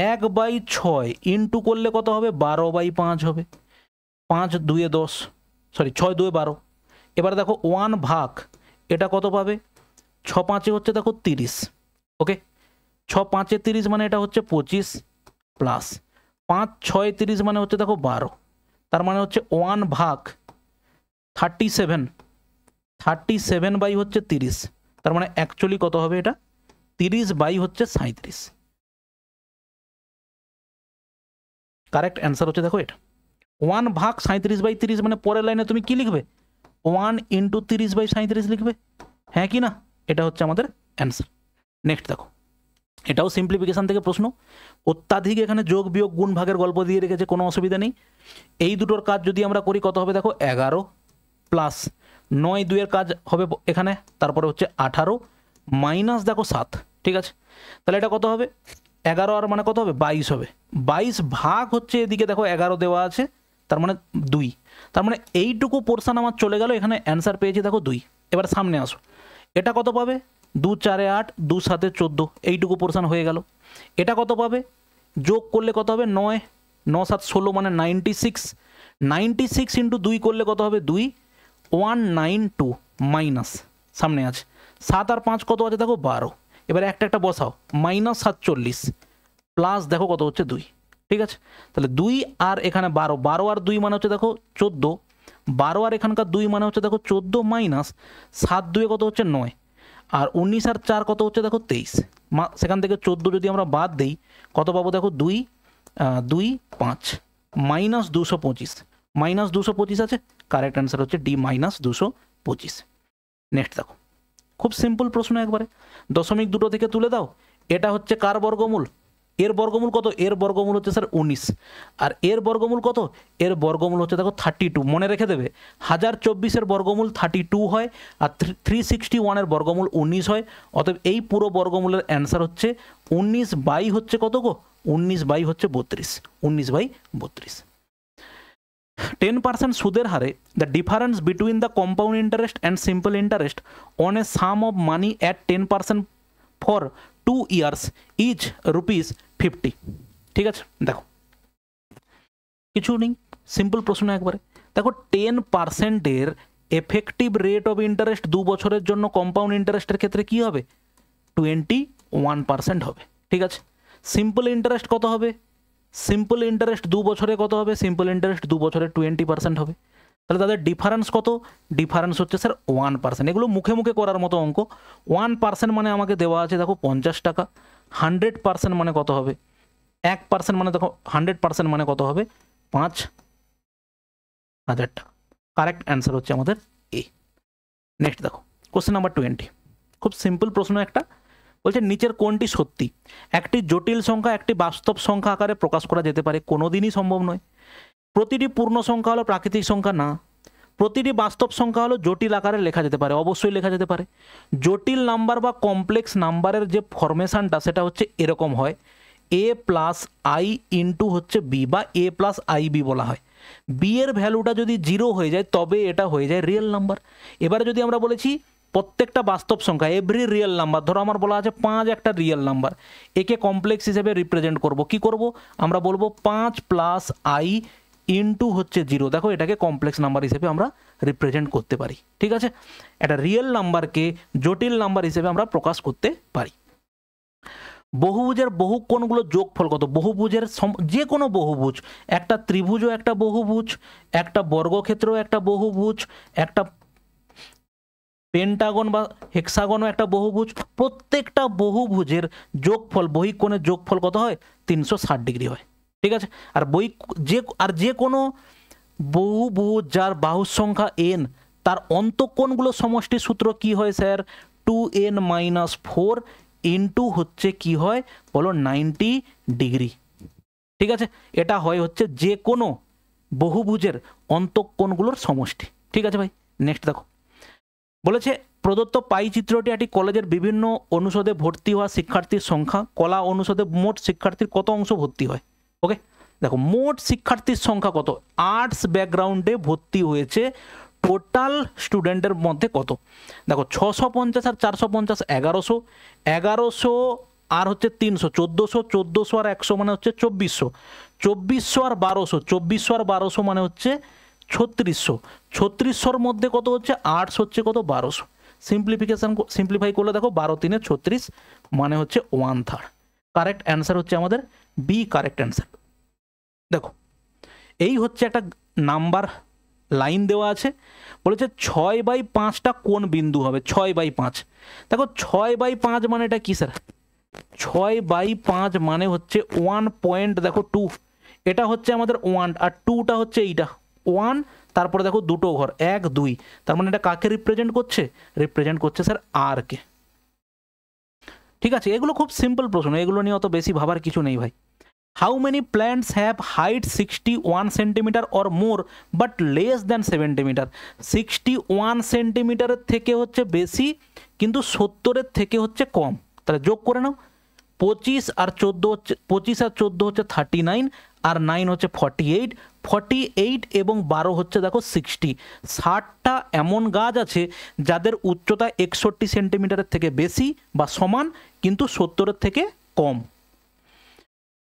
1/6 ইন্টু করলে কত হবে 12/5 হবে, 5 2 10, সরি 6 2 12, এবার দেখো 1 ভাগ, এটা কত পাবে 6 5 হচ্ছে দেখো 30, ওকে 6 5 30 মানে এটা হচ্ছে 25, প্লাস 5 6 30 মানে হচ্ছে দেখো 12, তার মানে হচ্ছে 1 ভাগ 37 বাই হচ্ছে 30, তার মানে অ্যাকচুয়ালি কত হবে এটা 30 বাই হচ্ছে 37, কারেক্ট অ্যান্সার হচ্ছে দেখো এটা 1 ভাগ 37/30, মানে পরের লাইনে তুমি কি লিখবে 1 ইন্টু 30/37 লিখবে, হ্যাঁ কি না? এটা হচ্ছে আমাদের অ্যান্সার। নেক্সট দেখো, এটাও সিম্পলিফিকেশান থেকে প্রশ্ন, অত্যাধিক এখানে যোগ বিয়োগ গুণ ভাগের গল্প দিয়ে রেখেছে, কোনো অসুবিধা নেই। এই দুটোর কাজ যদি আমরা করি কত হবে দেখো 11, প্লাস 9 2 এর কাজ হবে এখানে, তারপরে হচ্ছে 18 মাইনাস দেখো 7, ঠিক আছে। তাহলে এটা কত হবে 11 আর মানে কত হবে 22 হবে, 22 ভাগ হচ্ছে এদিকে দেখো 11 দেওয়া আছে, তার মানে 2, তার মানে এইটুকু পোর্শন আমার চলে গেল, এখানে অ্যান্সার পেয়েছি দেখো 2। এবার সামনে আসো, এটা কত পাবে 2 4 8, 2 7 14, এইটুকু পোর্শন হয়ে গেল। এটা কত পাবে যোগ করলে কত হবে 9 9 7 16 মানে 96, 96 ইন্টু 2 করলে কত হবে 2 192, মাইনাস সামনে আছে 7 আর 5 কত আছে দেখো 12, এবারে একটা একটা বসাও, মাইনাস 47 প্লাস দেখো কত হচ্ছে 2, ঠিক আছে। তাহলে 2 আর এখানে 12, 12 আর 2 মানে হচ্ছে দেখো 14, 12 আর এখানকার 2 মানে হচ্ছে দেখো 14, মাইনাস 7 2 কত হচ্ছে 9, আর 19 আর 4 কত হচ্ছে দেখো 23, সেখান থেকে 14 যদি আমরা বাদ দেই কত পাবো দেখো 2 2 5, মাইনাস 225, মাইনাস 225 আছে, কারেক্ট অ্যান্সার হচ্ছে ডি মাইনাস 225। নেক্সট দেখো, খুব সিম্পল প্রশ্ন একবারে, দশমিক দুটো থেকে তুলে দাও, এটা হচ্ছে কার বর্গমূল এর বর্গমূল কত? এর বর্গমূল হচ্ছে স্যার 19। আর এর বর্গমূল কত? এর বর্গমূল হচ্ছে দেখো 32। মনে রেখে দেবে 1024-এর বর্গমূল 32 হয়, আর 361-এর বর্গমূল 19 হয়। অতএব এই পুরো বর্গমূলের অ্যান্সার হচ্ছে 19 বাই হচ্ছে কত গো? 19 বাই হচ্ছে 32। 19 বাই 32। 10% সুদের হারে the difference between the compound interest and simple interest on a some of money at 10% for 2 years is ₹50। ঠিক আছে, দেখো কিছু নেই, সিম্পল প্রশ্ন একবারে। দেখো 10%-এর এফেক্টিভ রেট অফ ইন্টারেস্ট 2 বছরের জন্য কম্পাউন্ড ইন্টারেস্টের ক্ষেত্রে কি হবে? 21% হবে। ঠিক আছে, সিম্পল ইন্টারেস্ট কত হবে? সিম্পল ইন্টারেস্ট 2 বছরে কত হবে? সিম্পল ইন্টারেস্ট 2 বছরে 20% হবে। তাহলে তাদের ডিফারেন্স কত? ডিফারেন্স হচ্ছে স্যার 1%। এগুলো মুখে মুখে করার মতো অঙ্ক। 1% মানে আমাকে দেওয়া আছে দেখো 50 টাকা। 100% মানে কত হবে? 1% মানে দেখো 100% মানে কত হবে? 5000 টাকা। কারেক্ট অ্যান্সার হচ্ছে আমাদের এ। নেক্সট দেখো কোশ্চেন নাম্বার 20। খুব সিম্পল প্রশ্ন একটা। বলছে নিচের কোনটি সত্যি? একটি জটিল সংখ্যা একটি বাস্তব সংখ্যা আকারে প্রকাশ করা যেতে পারে? কোনোদিনই সম্ভব নয়। প্রতিটি পূর্ণ সংখ্যা হলো প্রাকৃতিক সংখ্যা? না। প্রতিটি বাস্তব সংখ্যা হলো জটিল আকারে লেখা যেতে পারে? অবশ্যই লেখা যেতে পারে। জটিল নাম্বার বা কমপ্লেক্স নাম্বারের যে ফরমেশনটা সেটা হচ্ছে এরকম হয়, a প্লাস আই ইন্টু হচ্ছে বি, বা a প্লাস আই বি বলা হয়। বি এর ভ্যালুটা যদি 0 হয়ে যায় তবে এটা হয়ে যায় রিয়েল নাম্বার। এবারে যদি আমরা বলেছি প্রত্যেকটা বাস্তব সংখ্যা এভরি রিয়েল নাম্বার, ধরো আমার বলা আছে 5 একটা রিয়েল নাম্বার, একে কমপ্লেক্স হিসেবে রিপ্রেজেন্ট করব। কি করব? আমরা বলবো 5 প্লাস আই ইন্টু হচ্ছে 0। দেখো এটাকে কমপ্লেক্স নাম্বার হিসেবে আমরা রিপ্রেজেন্ট করতে পারি। ঠিক আছে, একটা রিয়েল নাম্বারকে জটিল নাম্বার হিসেবে আমরা প্রকাশ করতে পারি। বহুভুজের বহু কোণগুলো যোগফল কত? বহুভুজের যে কোনো বহুভুজ, একটা ত্রিভুজও একটা বহুভুজ, একটা বর্গক্ষেত্রও একটা বহুভুজ, একটা পেন্টাগন বা হেক্সাগনও একটা বহুভুজ, প্রত্যেকটা বহুভুজের যোগফল, বহিক কোণের যোগফল কত হয়? 360 ডিগ্রি হয়। ঠিক আছে, আর যে কোনো বহুভুজ যার বাহুর সংখ্যা n, তার অন্তঃকোণগুলো সমষ্টি সূত্র কি হয় স্যার? 2n-4 ইন্টু হচ্ছে কি হয় বলো? 90 ডিগ্রি। ঠিক আছে, এটা হয় হচ্ছে যে কোনো বহুভুজের অন্তঃকোণগুলোর সমষ্টি। ঠিক আছে ভাই, নেক্সট দেখো বলেছে প্রদত্ত পাই চিত্রটি একটি কলেজের বিভিন্ন অনুষদে ভর্তি হওয়া শিক্ষার্থীর সংখ্যা। কলা অনুষদে মোট শিক্ষার্থীর কত অংশ ভর্তি হয়? ওকে, দেখো মোট শিক্ষার্থীর সংখ্যা কত? আর্টস ব্যাকগ্রাউন্ডে ভর্তি হয়েছে টোটাল স্টুডেন্টের মধ্যে কত? দেখো 650 আর 450 1100, 1100 আর হচ্ছে 300 1400, 1400 আর 100 মানে হচ্ছে 2400, 2400 আর 1200, 2400 আর 1200 মানে হচ্ছে 3600, 3600-র মধ্যে কত হচ্ছে? আর্টস হচ্ছে কত? 1200। সিম্পলিফাই করলে দেখো 12 3 36 মানে হচ্ছে 1/3। কারেক্ট অ্যান্সার হচ্ছে আমাদের বি, কারেক্ট অ্যান্সার। দেখো এই হচ্ছে একটা নাম্বার লাইন দেওয়া আছে, বলেছে 6/5টা কোন বিন্দু হবে? 6/5, দেখো 6/5 মানে এটা কি স্যার? 6/5 মানে হচ্ছে 1 পয়েন্ট, দেখো 2, এটা হচ্ছে আমাদের 1 আর 2টা হচ্ছে এইটা 1, তারপরে দেখো দুটো ঘর 1 2, তার মানে এটা কাকে রিপ্রেজেন্ট করছে? রিপ্রেজেন্ট করছে স্যার আর কে। ঠিক আছে, এগুলো খুব সিম্পল প্রশ্ন, এগুলো নিয়ে অত বেশি ভাবার কিছু নেই ভাই। How many plants have height 61 centimetre or more but less than 7 metre? 61 সেন্টিমিটারের থেকে হচ্ছে বেশি কিন্তু 70-এর থেকে হচ্ছে কম। তাহলে যোগ করে নাও, 25 আর 14 হচ্ছে 25 আর 14 হচ্ছে 39, আর 9 হচ্ছে 48, 48 এবং 12 হচ্ছে দেখো 60। 60টা এমন গাছ আছে যাদের উচ্চতা 61 সেন্টিমিটারের থেকে বেশি বা সমান কিন্তু 70-এর থেকে কম।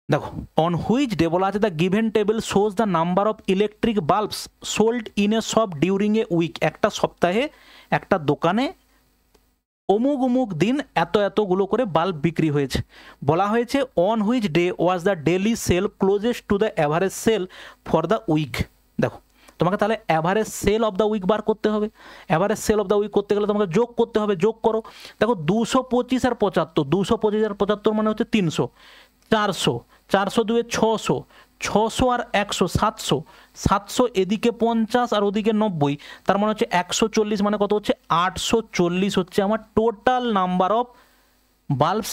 দেখো অন হুইচ ডে বলা আছে the given table shows the number of electric bulbs sold in a shop during a week. একটা সপ্তাহে একটা দোকানে অমুক অমুক দিন এতগুলো করে বাল্ব বিক্রি হয়েছে। বলা হয়েছে on which day was the daily sale closest to the average sale for the week. দেখো তোমাকে তাহলে average sale of the week বার করতে হবে। Average sale of the week করতে গেলে তোমাকে যোগ করতে হবে, যোগ করো। দেখো 225 আর 75, 225 আর 75 মানে হচ্ছে 300, 400, 400 2 600, 600 আর 100 700, 700 এদিকে 50 আর ওদিকে 90, তার মানে হচ্ছে 140 মানে কত হচ্ছে? 840 হচ্ছে আমার টোটাল নাম্বার অফ বাল্বস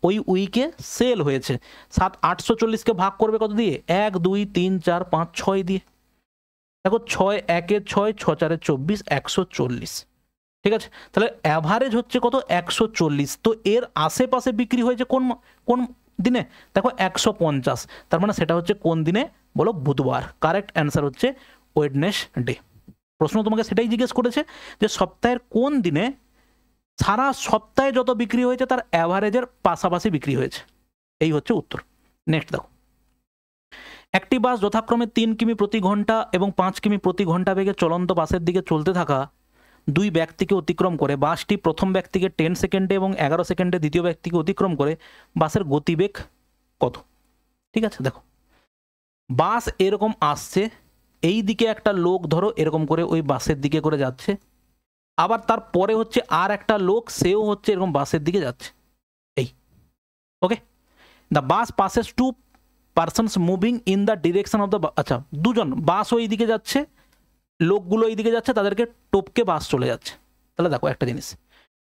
ওই উইকে সেল হয়েছে। 840কে ভাগ করবে কত দিয়ে? 1 2 3 4 5 6 দিয়ে। দেখো 6 1 6 6 4 24 140, ঠিক আছে। তাহলে অ্যাভারেজ হচ্ছে কত? 140। তো এর আশেপাশে বিক্রি হয়েছে কোন কোন দিনে? দেখো 150, তার মানে সেটা হচ্ছে কোন দিনে বলো? বুধবার। কারেক্ট অ্যান্সার হচ্ছে ওয়েডনেসডে। প্রশ্ন তোমাকে সেটাই জিজ্ঞেস করেছে যে সপ্তাহের কোন দিনে সারা সপ্তাহে যত বিক্রি হয়েছে তার অ্যাভারেজের পাশাপাশি বিক্রি হয়েছে। এই হচ্ছে উত্তর। নেক্সট দেখো, একটি বাস যথাক্রমে 3 কিমি প্রতি ঘন্টা এবং 5 কিমি প্রতি ঘন্টা বেগে চলন্ত বাসের দিকে চলতে থাকা দুই ব্যক্তিকে অতিক্রম করে বাসটি প্রথম ব্যক্তিকে 10 সেকেন্ডে এবং 11 সেকেন্ডে দ্বিতীয় ব্যক্তিকে অতিক্রম করে, বাসের গতিবেগ কত? ঠিক আছে, দেখো বাস এরকম আসছে, এই দিকে একটা লোক ধরো এরকম করে ওই বাসের দিকে করে যাচ্ছে, আবার তারপরে হচ্ছে আর একটা লোক, সেও হচ্ছে এরকম বাসের দিকে যাচ্ছে। এই okay, the bus passes two persons moving in the direction of the, আচ্ছা দুজন বাসও এই দিকে যাচ্ছে, লোকগুলো এই দিকে যাচ্ছে, তাদেরকে টপকে বাস চলে যাচ্ছে। তাহলে দেখো একটা জিনিস,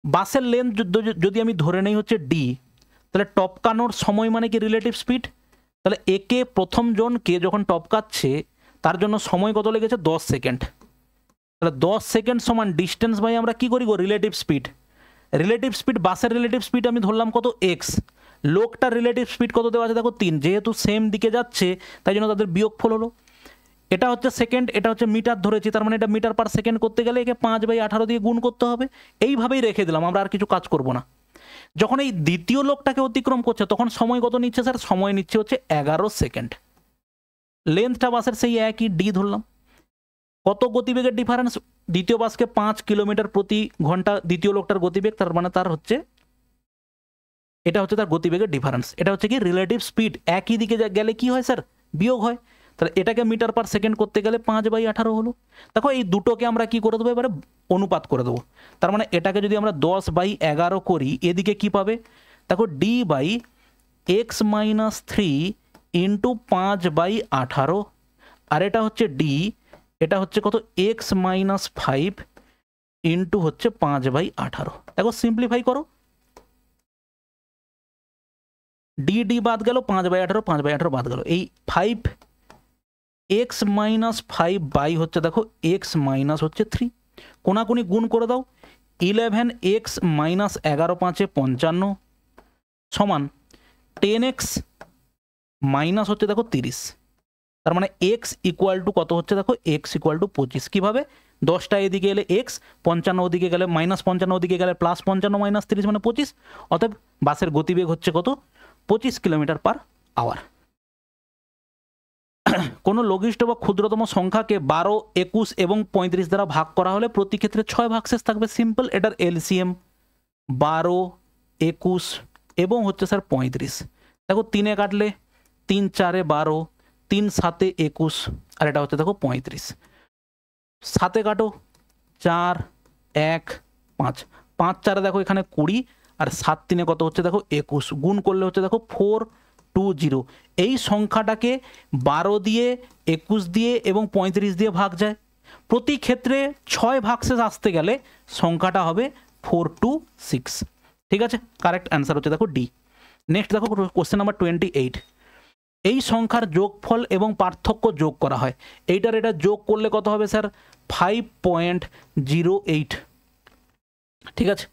বাসের লেন্থ যদি আমি ধরে নেই হচ্ছে ডি, তাহলে টপকানোর সময় মানে কি? Relative speed. তাহলে একে প্রথম জনকে যখন টপকাচ্ছে তার জন্য সময় কত লেগেছে? 10 সেকেন্ড। তাহলে 10 সেকেন্ড সমান ডিস্টেন্স বাই আমরা কি করি গো? Relative speed. রিলেটিভ স্পিড, বাসের রিলেটিভ স্পিড আমি ধরলাম কত? এক্স। লোকটার রিলেটিভ স্পিড কত দেওয়া আছে? দেখো 3, যেহেতু সেম দিকে যাচ্ছে তাই জন্য তাদের বিয়োগফল হলো। এটা হচ্ছে সেকেন্ড, এটা হচ্ছে মিটার ধরেছি, তার মানে এটা মিটার পার সেকেন্ড করতে গেলে একে 5/18 দিয়ে গুণ করতে হবে। এইভাবেই রেখে দিলাম, আমরা আর কিছু কাজ করব না। যখন এই দ্বিতীয় লোকটাকে অতিক্রম করছে তখন সময় কত নিচ্ছে স্যার? সময় নিচ্ছে হচ্ছে 11 সেকেন্ড। লেন্থটা বাসের সেই একই, ডি ধরলাম। কত গতিবেগের ডিফারেন্স? দ্বিতীয় বাসকে 5 কিলোমিটার প্রতি ঘন্টা দ্বিতীয় লোকটার গতিবেগ, তার মানে তার হচ্ছে এটা হচ্ছে তার গতিবেগের ডিফারেন্স। এটা হচ্ছে কি? Relative speed. একই দিকে গেলে কি হয় স্যার? বিয়োগ হয়। তাহলে এটাকে মিটার পার সেকেন্ড করতে গেলে 5/18 হলো। দেখো এই দুটোকে আমরা কি করে দেবো? এবারে অনুপাত করে দেবো। তার মানে এটাকে যদি আমরা 10/11 করি, এদিকে কি পাবে? দেখো d/x-3 ইন্টু 5/18, আর এটা হচ্ছে ডি, এটা হচ্ছে কত? x-5 ইন্টু হচ্ছে 5/18। দেখো সিম্পলিফাই করো, ডি ডি বাদ গেল, 5/18 5/18 বাদ গেল, এই 5x-5 বাই হচ্ছে দেখো x-3, কোনাকুনি গুণ করে দাও। 11x-11 55 সমান 10x মাইনাস হচ্ছে দেখো 30, তার মানে x ইকুয়াল টু কত হচ্ছে? দেখো x ইকুয়াল টু 25। কীভাবে? 10টা এদিকে এলে x, 55 ওদিকে গেলে -55, ওদিকে গেলে +55 - 30 মানে 25। অতএব বাসের গতিবেগ হচ্ছে কত? 25 কিলোমিটার পার আওয়ার। কোনো লঘিষ্ঠ বা ক্ষুদ্রতম সংখ্যাকে 12, 21 এবং 35 দ্বারা ভাগ করা হলে প্রতি ক্ষেত্রে 6 ভাগশেষ থাকবে। সিম্পল, এটার এলসিএম 12, 21 এবং হচ্ছে স্যার 35। দেখো 3-এ কাটলে 3 4-এ 12, 3 7-এ 21, আর এটা হচ্ছে দেখো 35। 7-এ কাটো 4 1 5, 5 4-এ দেখো এখানে 20, আর 7 3-এ কত হচ্ছে? দেখো 21, গুণ করলে হচ্ছে দেখো 420। এই সংখ্যাটাকে 12 দিয়ে, 21 দিয়ে এবং 35 দিয়ে ভাগ যায়। প্রতি ক্ষেত্রে 6 ভাগশেষ আসতে গেলে সংখ্যাটা হবে 426। ঠিক আছে, কারেক্ট অ্যান্সার হচ্ছে দেখো ডি। নেক্সট দেখো কোশ্চেন নাম্বার 28। এই সংখ্যার যোগফল এবং পার্থক্য যোগ করা হয়। এইটার এটা যোগ করলে কত হবে স্যার? 5.08। ঠিক আছে,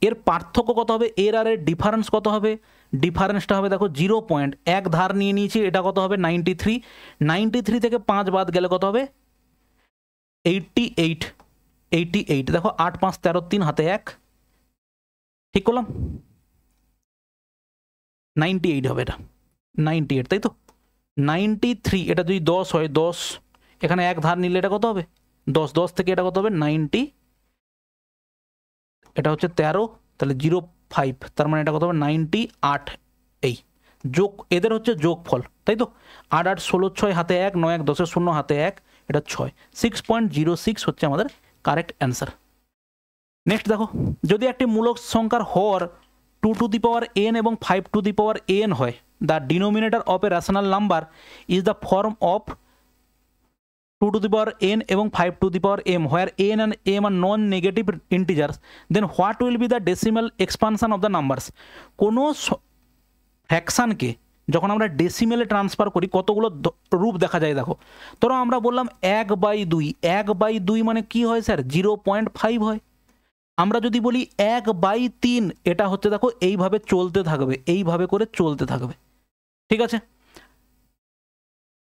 এর পার্থক্য কত হবে? এর আর এর ডিফারেন্স কত হবে? ডিফারেন্সটা হবে দেখো 0.1 ধার নিয়ে নিয়েছি, এটা কত হবে? 93। 93 থেকে 5 বাদ গেলে কত হবে? 88। 88 দেখো 8 5 13, 3 হাতে 1, ঠিক করলাম? 98 হবে এটা, 98 তাই তো? 93, এটা যদি 10 হয় 10, এখানে 1 ধার নিলে এটা কত হবে? 10, 10 থেকে এটা কত হবে? 90, এটা হচ্ছে 13, তাহলে 05, তার মানে এটা কত হবে? 98। এই যোগ, এদের হচ্ছে যোগফল, তাই তো? 8 8 16 6 হাতে 1, 9 1 10 0 হাতে 1, এটা 6। 6.06 হচ্ছে আমাদের কারেক্ট অ্যান্সার। নেক্সট দেখো, যদি একটি মূলক সংখ্যার হর 2 টু দি পাওয়ার n এবং 5 টু দি পাওয়ার n হয়, the denominator of A rational number is the form of 2n এবং 5m, where n and m are non-negative integers, then what will be the decimal expansion of the numbers? কোনো ফ্র্যাকশানকে যখন আমরা ডেসিমেলে transfer করি কতগুলো রূপ দেখা যায় দেখো। ধরো আমরা বললাম 1/2, 1/2 মানে কি হয় স্যার? 0.5 হয়। আমরা যদি বলি 1/3, এটা হচ্ছে দেখো এইভাবে চলতে থাকবে, এইভাবে করে চলতে থাকবে, ঠিক আছে।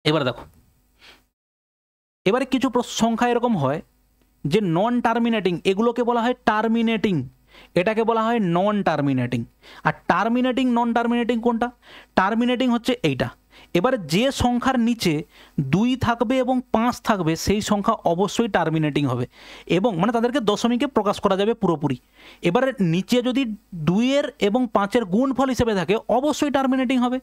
এবার দেখো, এবারে কিছু সংখ্যা এরকম হয় যে নন টার্মিনেটিং, এগুলোকে বলা হয় টার্মিনেটিং, এটাকে বলা হয় নন টার্মিনেটিং। আর টার্মিনেটিং নন টার্মিনেটিং কোনটা? টার্মিনেটিং হচ্ছে এইটা। এবারে যে সংখ্যার নিচে 2 থাকবে এবং 5 থাকবে সেই সংখ্যা অবশ্যই টার্মিনেটিং হবে, এবং মানে তাদেরকে দশমিকে প্রকাশ করা যাবে পুরোপুরি। এবারে নিচে যদি 2 এবং 5 গুণফল হিসেবে থাকে অবশ্যই টার্মিনেটিং হবে।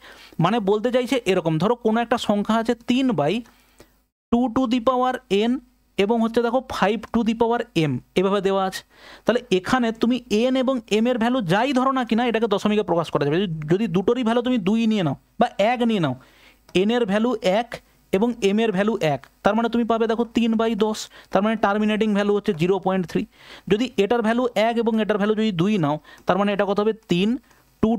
মানে বলতে চাইছে এরকম, ধরো কোনো একটা সংখ্যা আছে 3/2n এবং হচ্ছে দেখো 5m, এভাবে দেওয়া আছে। তাহলে এখানে তুমি n এবং m এর ভ্যালু যাই ধরো না কিনা এটাকে দশমিকে প্রকাশ করা যাবে। যদি দুটোরই ভ্যালু তুমি 2 নিয়ে নাও বা 1 নিয়ে নাও, n এর ভ্যালু 1 এবং m এর ভ্যালু 1, তার মানে তুমি পাবে দেখো 3/10, তার মানে টার্মিনেটিং ভ্যালু হচ্ছে 0.3। যদি এটার ভ্যালু 1 এবং এটার ভ্যালু যদি 2 নাও, তার মানে এটা কত হবে? 3, 2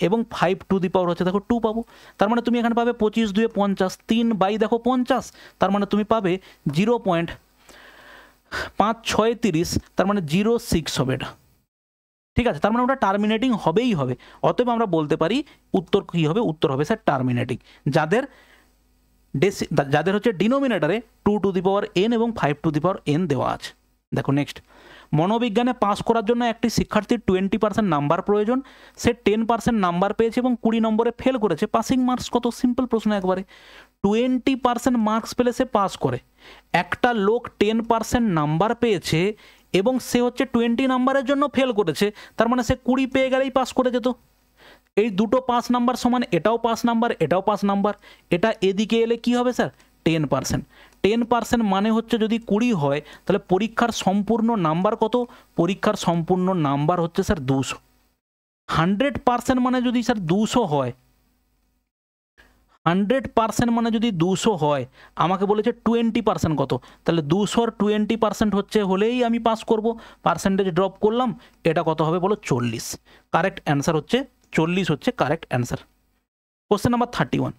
এবং 5 হচ্ছে দেখো 2 পাবো। তার মানে তুমি এখানে পাবে 25 2 50, 3 দেখো 50, তার মানে তুমি পাবে 0.5 6 30, তার মানে 0.6 হবে এটা, ঠিক আছে। তার মানে ওটা টার্মিনেটিং হবেই হবে। অতএব আমরা বলতে পারি উত্তর কী হবে? উত্তর হবে স্যার টার্মিনেটিং, যাদের হচ্ছে ডিনোমিনেটারে 2n এবং 5n দেওয়া আছে। দেখো নেক্সট, মনোবিজ্ঞানে পাস করার জন্য একটি শিক্ষার্থীর 20% নাম্বার প্রয়োজন, সে 10% নাম্বার পেয়েছে এবং 20 নম্বরে ফেল করেছে, পাসিং মার্কস কত? সিম্পল প্রশ্ন একবারে। 20% মার্কস পেলে সে পাস করে, একটা লোক 10% নাম্বার পেয়েছে এবং সে হচ্ছে 20 নাম্বারের জন্য ফেল করেছে, তার মানে সে 20 পেয়ে গেলেই পাস করে যেত। এই দুটো 5 নাম্বার সমান, এটাও 5 নাম্বার, এটাও 5 নাম্বার, এটা এদিকে এলে কি হবে স্যার? 10%। 10% মানে হচ্ছে যদি 20 হয় তাহলে পরীক্ষার সম্পূর্ণ নাম্বার কত? পরীক্ষার সম্পূর্ণ নাম্বার হচ্ছে স্যার 200। 100% মানে যদি স্যার 200 হয়, 100% মানে যদি 200 হয়, আমাকে বলেছে 20% কত, তাহলে 200-র 20% হচ্ছে হলেই আমি পাস করব। পার্সেন্টেজ ড্রপ করলাম, এটা কত হবে বলো? 40। কারেক্ট অ্যান্সার হচ্ছে 40 হচ্ছে কারেক্ট অ্যান্সার। কোশ্চেন নাম্বার 31,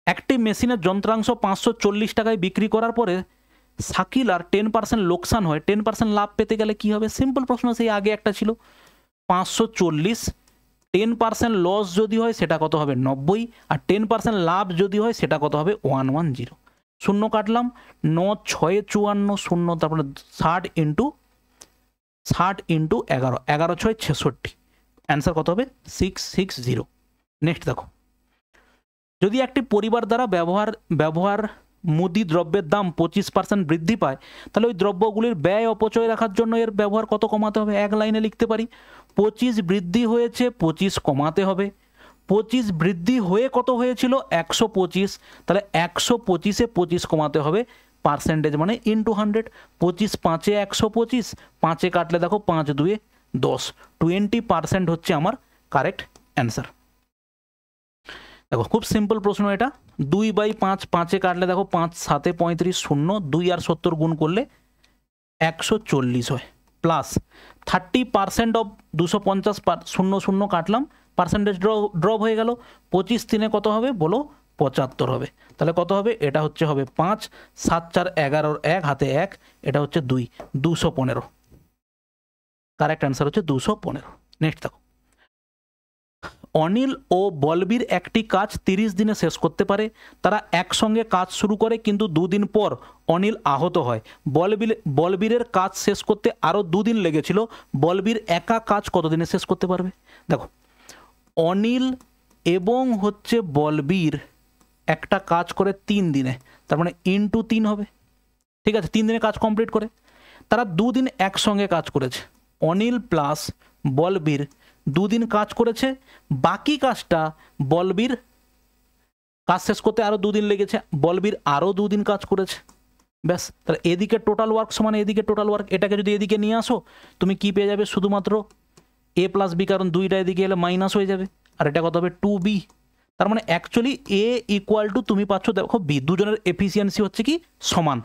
একটি মেশিনের যন্ত্রাংশ 540 টাকায় বিক্রি করার পরে শাকিল আর 10% লোকসান হয়, 10% লাভ পেতে গেলে কি হবে? সিম্পল প্রশ্ন, সেই আগে একটা ছিল 540, 10% লস যদি হয় সেটা কত হবে? 90, আর 10% লাভ যদি হয় সেটা কত হবে? 110। শূন্য কাটলাম, 9 6 54, শূন্য, তারপরে 60 ইন্টু 11, 11 6 66, অ্যান্সার কত হবে? 660। নেক্সট দেখো, যদি একটি পরিবার দ্বারা ব্যবহার মুদি দ্রব্যের দাম 25% বৃদ্ধি পায়, তাহলে ওই দ্রব্যগুলির ব্যয় অপচয় রাখার জন্য এর ব্যবহার কত কমাতে হবে? এক লাইনে লিখতে পারি, 25 বৃদ্ধি হয়েছে, 25 কমাতে হবে। 25 বৃদ্ধি হয়ে কত হয়েছিল? 125, তাহলে 125-এ 25 কমাতে হবে, পার্সেন্টেজ মানে ইন্টু 100। 25 5-এ 125, 5-এ কাটলে দেখো 5 2 10, 20% হচ্ছে আমার কারেক্ট অ্যান্সার। দেখো খুব সিম্পল প্রশ্ন এটা, 2/5, 5-এ কাটলে দেখো 5 7 35, শূন্য, 2 আর 70 গুণ করলে 140 হয়, প্লাস 30% অফ 250, শূন্য শূন্য কাটলাম, পার্সেন্টেজ ড্রপ হয়ে গেল, 25 3-এ কত হবে বলো? 75 হবে। তাহলে কত হবে? এটা হচ্ছে হবে 5, 7 4 11, 1 হাতে 1, এটা হচ্ছে 2, 215। কারেক্ট অ্যান্সার হচ্ছে 215। নেক্সট দেখো, অনিল ও বলবীর একটি কাজ 30 দিনে শেষ করতে পারে। তারা একসঙ্গে কাজ শুরু করে, কিন্তু 2 দিন পর অনিল আহত হয়। বলবীরের কাজ শেষ করতে আরও 2 দিন লেগেছিল, বলবীর একা কাজ কত দিনে শেষ করতে পারবে? দেখো, অনিল এবং হচ্ছে বলবীর একটা কাজ করে 3 দিনে, তার মানে ইন্টু 3 হবে, ঠিক আছে। 3 দিনে কাজ কমপ্লিট করে, তারা 2 দিন একসঙ্গে কাজ করেছে। অনিল প্লাস বলবীর 2 দিন কাজ করেছে, বাকি কাজটা বলবীর কাজ শেষ করতে আরও 2 দিন লেগেছে, বলবীর আরও 2 দিন কাজ করেছে, ব্যাস। তাহলে এদিকে টোটাল ওয়ার্ক সমান এদিকে টোটাল ওয়ার্ক, এটাকে যদি এদিকে নিয়ে আসো তুমি কি পেয়ে যাবে? শুধুমাত্র a প্লাস বি, কারণ 2টা এদিকে এলে মাইনাস হয়ে যাবে, আর এটা কত হবে? 2b। তার মানে অ্যাকচুয়ালি এ ইকুয়াল টু তুমি পাচ্ছ দেখো বি, দুজনের এফিসিয়েন্সি হচ্ছে কি সমান,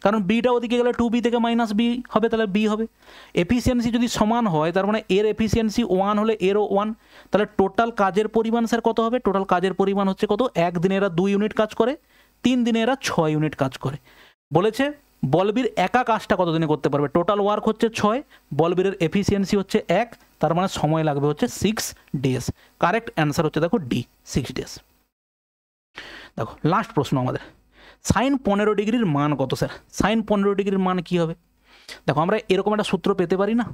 কারণ বিটা ওদিকে গেলে 2b থেকে মাইনাস বি হবে, তাহলে বি হবে। এফিসিয়েন্সি যদি সমান হয় তার মানে এর এফিসিয়েন্সি 1 হলে এরও 1, তাহলে টোটাল কাজের পরিমাণ স্যার কত হবে? টোটাল কাজের পরিমাণ হচ্ছে কত? 1 দিনে এরা 2 ইউনিট কাজ করে, 3 দিনে এরা 6 ইউনিট কাজ করে। বলেছে বলবীর একা কাজটা কত দিনে করতে পারবে? টোটাল ওয়ার্ক হচ্ছে 6, বলবীরের এফিসিয়েন্সি হচ্ছে 1, তার মানে সময় লাগবে হচ্ছে 6 ডেজ। কারেক্ট অ্যান্সার হচ্ছে দেখো ডি, 6 ডেজ। দেখো লাস্ট প্রশ্ন আমাদের, সাইন 15 ডিগ্রির মান কত স্যার? সাইন 15 ডিগ্রির মান কি হবে? দেখো আমরা এরকম একটা সূত্র পেতে পারি না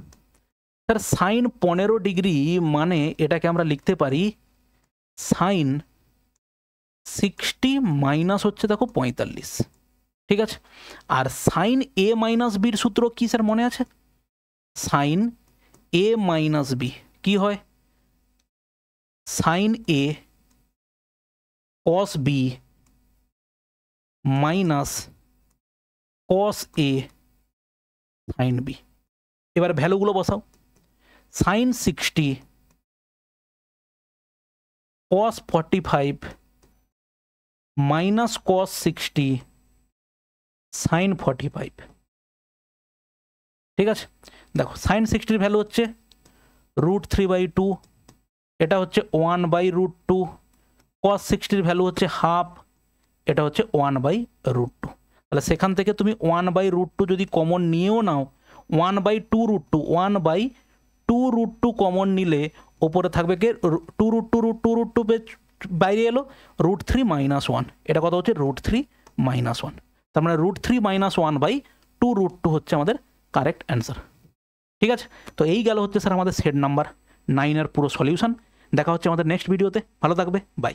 স্যার, সাইন 15 ডিগ্রি মানে এটাকে আমরা লিখতে পারি সাইন 60 মাইনাস হচ্ছে দেখো 45, ঠিক আছে। আর সাইন এ মাইনাস বির সূত্র কি স্যার মনে আছে? সাইন এ মাইনাস বি কি হয়? সাইন এ কস বি মাইনাস কস এ সাইন বি। এবার ভ্যালুগুলো বসাও, সাইন 60 কস 45 মাইনাস কস 60 সাইন 45, ঠিক আছে। দেখো সাইন 60 ভ্যালু হচ্ছে √3/2, এটা হচ্ছে 1/√2, কস 60 ভ্যালু হচ্ছে হাফ, এটা হচ্ছে 1/√2। তাহলে সেখান থেকে তুমি 1/√2 যদি কমন নিয়েও নাও, 1/2√2, 1/2√2 কমন নিলে ওপরে থাকবে কে? 2√2 বাইরে এলো √3 - 1, এটা কত হচ্ছে? √3 - 1, তার মানে √3 - 1/2√2 হচ্ছে আমাদের কারেক্ট অ্যান্সার, ঠিক আছে। তো এই গেল হচ্ছে স্যার আমাদের সেট নাম্বার 9 এর পুরো সলিউশন। দেখা হচ্ছে আমাদের নেক্সট ভিডিওতে, ভালো থাকবে, বাই।